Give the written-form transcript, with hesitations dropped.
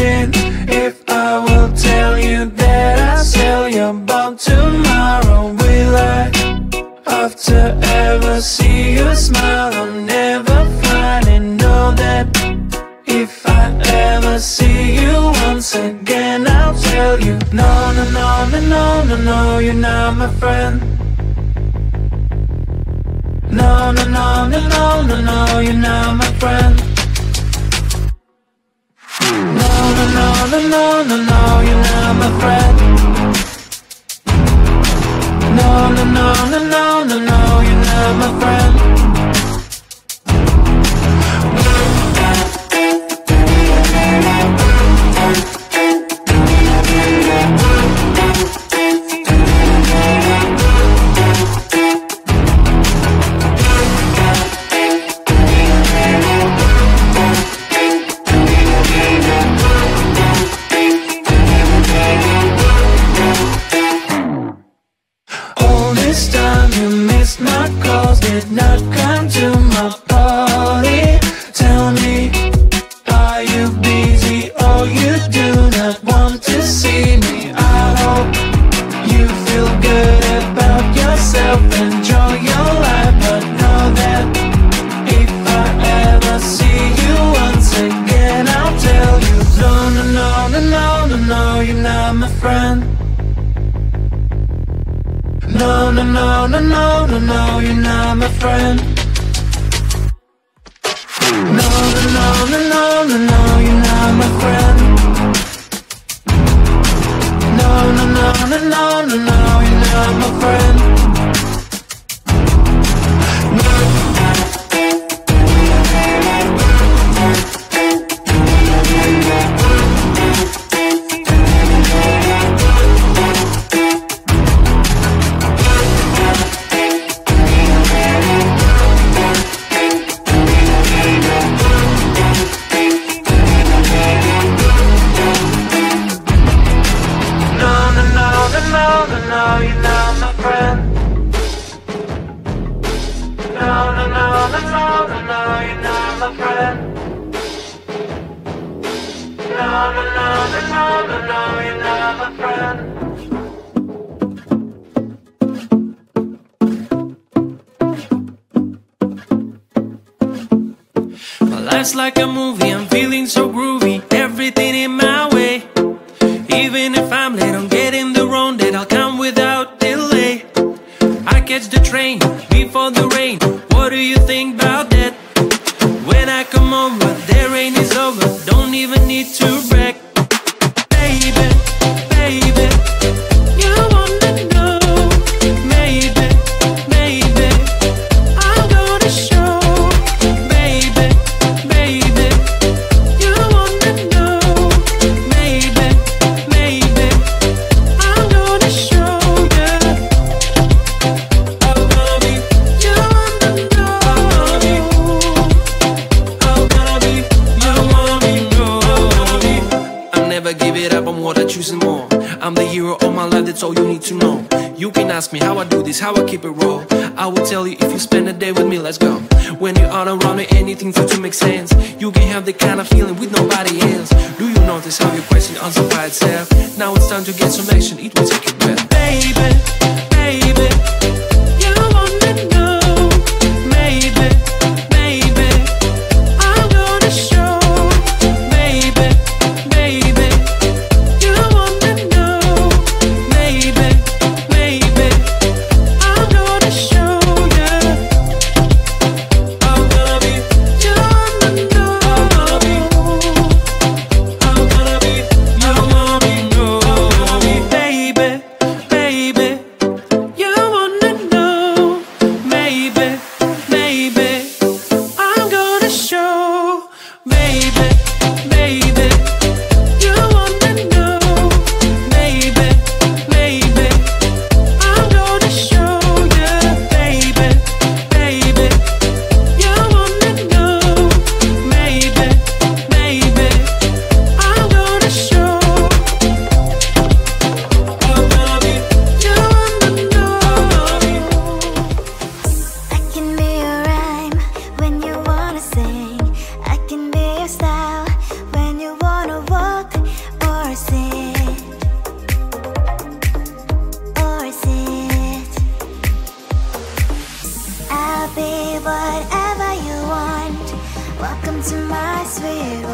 imagine if I will tell you that I'll sell your bomb tomorrow? Will I, after ever see you smile, I'll never find and know that if I ever see you once again, I'll tell you, no, no, no, no, no, no, no, you're not my friend. No, no, no, no, no, no, no, you're not my friend. No, no, no, no, no, no, no, you're not my friend. No, no, no, no, no, no, no, you're not my friend. Did not come to my party. Tell me, are you busy or you do not want to see me? I hope you feel good about yourself, enjoy your life, but know that if I ever see you once again, I'll tell you, no, no, no, no, no, no, no, you're not my friend. No, no, no, no, no, no, no, you're not my friend. No, no, no, no, no, no, no, you're not my friend. No, no, no, no, no, no, no, you're not my friend. Life's like a movie, I'm feeling so groovy, everything in my way. Even if I'm late, I'm getting the wrong date, I'll come without delay. I catch the train before the rain, what do you think about that? When I come over, the rain is over, don't even need to brag. Baby, baby, you wanna know. Maybe, maybe, I'm gonna show. Baby, baby, you wanna know. Maybe, maybe, I'm gonna show you. I'm gonna be, you wanna know. I'm gonna be, you wanna know. I'll never give it up, I'm what I choose and more. I'm the hero of my life, that's all you need to know. You can ask me how I do this, how I keep it raw. I will tell you if you spend a day with me, let's go. When you are around me, anything for to make sense. You can have the kind of feeling with nobody else. Do you notice how your question answers by itself? Now it's time to get some action, it will take your breath. Baby, baby, you wanna know. Maybe, maybe, I'm gonna show. Baby, baby, you wanna know. Maybe, maybe, I'm gonna show you. I'm gonna be, you wanna know. I'm gonna be, you wanna know. Baby, baby, you wanna know. Maybe, maybe, I'm gonna show. Baby, baby, you wanna know. Maybe, maybe, I'm gonna show you. Baby, baby, you wanna know. Maybe, maybe, I'm gonna show. I'm gonna be, you wanna know. I can be your rhyme when you wanna sing. I can be your style Welcome to my sphere.